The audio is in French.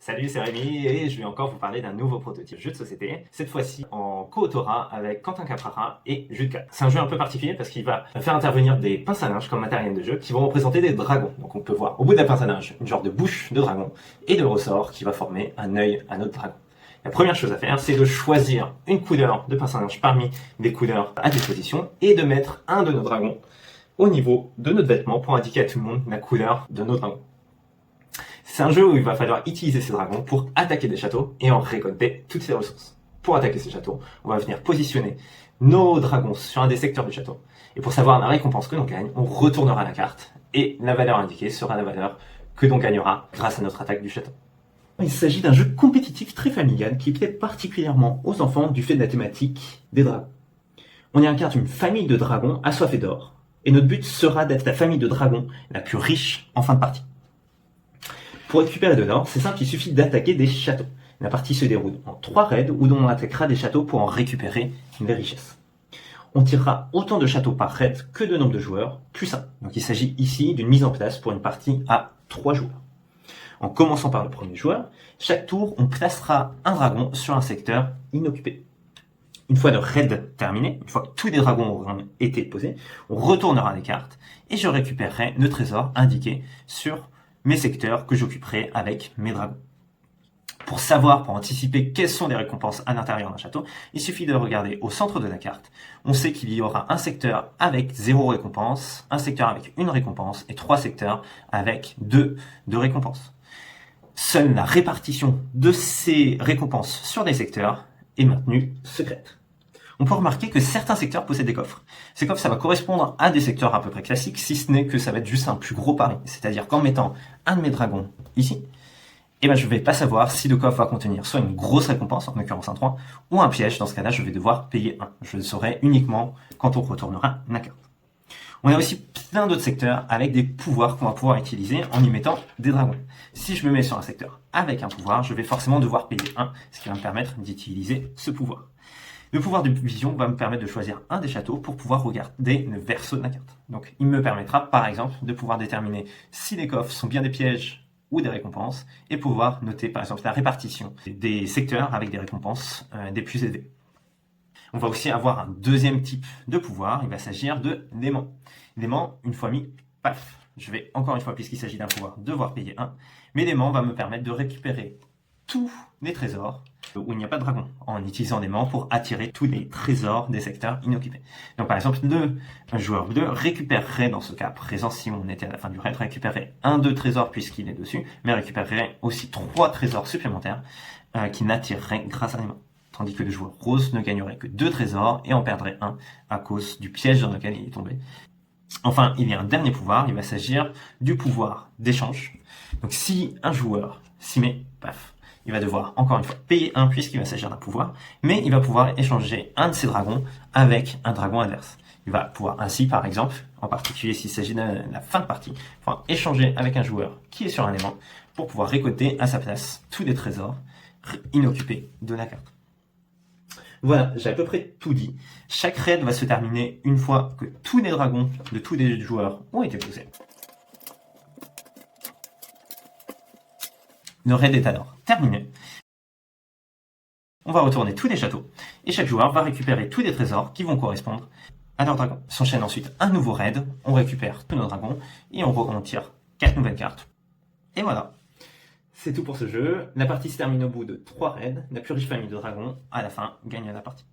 Salut, c'est Rémi et je vais encore vous parler d'un nouveau prototype jeu de société, cette fois-ci en co-autorat avec Quentin Caprara et Jules. C'est un jeu un peu particulier parce qu'il va faire intervenir des pinces à linge comme matériel de jeu qui vont représenter des dragons. Donc on peut voir au bout de la pince à linge une genre de bouche de dragon et de ressort qui va former un œil à notre dragon. La première chose à faire, c'est de choisir une couleur de pince à linge parmi des couleurs à disposition et de mettre un de nos dragons au niveau de notre vêtement pour indiquer à tout le monde la couleur de nos dragons. C'est un jeu où il va falloir utiliser ces dragons pour attaquer des châteaux et en récolter toutes ces ressources. Pour attaquer ces châteaux, on va venir positionner nos dragons sur un des secteurs du château. Et pour savoir la récompense que l'on gagne, on retournera la carte et la valeur indiquée sera la valeur que l'on gagnera grâce à notre attaque du château. Il s'agit d'un jeu compétitif très familial qui plaît particulièrement aux enfants du fait de la thématique des dragons. On y incarne une famille de dragons assoiffés d'or et notre but sera d'être la famille de dragons la plus riche en fin de partie. Pour récupérer de l'or, c'est simple, il suffit d'attaquer des châteaux. La partie se déroule en 3 raids où on attaquera des châteaux pour en récupérer des richesses. On tirera autant de châteaux par raid que de nombre de joueurs, plus 1. Donc il s'agit ici d'une mise en place pour une partie à 3 joueurs. En commençant par le premier joueur, chaque tour on placera un dragon sur un secteur inoccupé. Une fois le raid terminé, une fois que tous les dragons auront été posés, on retournera les cartes et je récupérerai le trésor indiqué sur mes secteurs que j'occuperai avec mes dragons. Pour savoir, pour anticiper quelles sont les récompenses à l'intérieur d'un château, il suffit de regarder au centre de la carte. On sait qu'il y aura un secteur avec 0 récompense, un secteur avec 1 récompense et 3 secteurs avec 2 récompenses. Seule la répartition de ces récompenses sur des secteurs est maintenue secrète. On peut remarquer que certains secteurs possèdent des coffres. Ces coffres, ça va correspondre à des secteurs à peu près classiques, si ce n'est que ça va être juste un plus gros pari. C'est-à-dire qu'en mettant un de mes dragons ici, je ne vais pas savoir si le coffre va contenir soit une grosse récompense, en l'occurrence un 3, ou un piège. Dans ce cas-là, je vais devoir payer 1. Je le saurai uniquement quand on retournera la carte. On a aussi plein d'autres secteurs avec des pouvoirs qu'on va pouvoir utiliser en y mettant des dragons. Si je me mets sur un secteur avec un pouvoir, je vais forcément devoir payer 1, ce qui va me permettre d'utiliser ce pouvoir. Le pouvoir de vision va me permettre de choisir un des châteaux pour pouvoir regarder le verso de la carte. Donc il me permettra par exemple de pouvoir déterminer si les coffres sont bien des pièges ou des récompenses et pouvoir noter par exemple la répartition des secteurs avec des récompenses des plus élevées. On va aussi avoir un deuxième type de pouvoir, il va s'agir de l'aimant. L'aimant, une fois mis, paf, je vais encore une fois, puisqu'il s'agit d'un pouvoir, devoir payer 1, mais l'aimant va me permettre de récupérer tous les trésors où il n'y a pas de dragon, en utilisant l'aimant pour attirer tous les trésors des secteurs inoccupés. Donc par exemple, le joueur bleu récupérerait, dans ce cas présent, si on était à la fin du raid, récupérerait 2 trésors puisqu'il est dessus, mais récupérerait aussi 3 trésors supplémentaires qui n'attireraient grâce à l'aimant. Tandis que le joueur rose ne gagnerait que 2 trésors et en perdrait 1 à cause du piège dans lequel il est tombé. Enfin, il y a un dernier pouvoir, il va s'agir du pouvoir d'échange. Donc si un joueur s'y met, paf, il va devoir encore une fois payer 1 puisqu'il va s'agir d'un pouvoir, mais il va pouvoir échanger un de ses dragons avec un dragon adverse. Il va pouvoir ainsi, par exemple, en particulier s'il s'agit de la fin de partie, pouvoir échanger avec un joueur qui est sur un aimant pour pouvoir récolter à sa place tous les trésors inoccupés de la carte. Voilà, j'ai à peu près tout dit. Chaque raid va se terminer une fois que tous les dragons de tous les joueurs ont été posés. Le raid est alors terminé. On va retourner tous les châteaux et chaque joueur va récupérer tous les trésors qui vont correspondre à leur dragon. S'enchaîne ensuite un nouveau raid, on récupère tous nos dragons et on tire 4 nouvelles cartes. Et voilà. C'est tout pour ce jeu. La partie se termine au bout de 3 raids. La plus riche famille de dragons, à la fin, gagne la partie.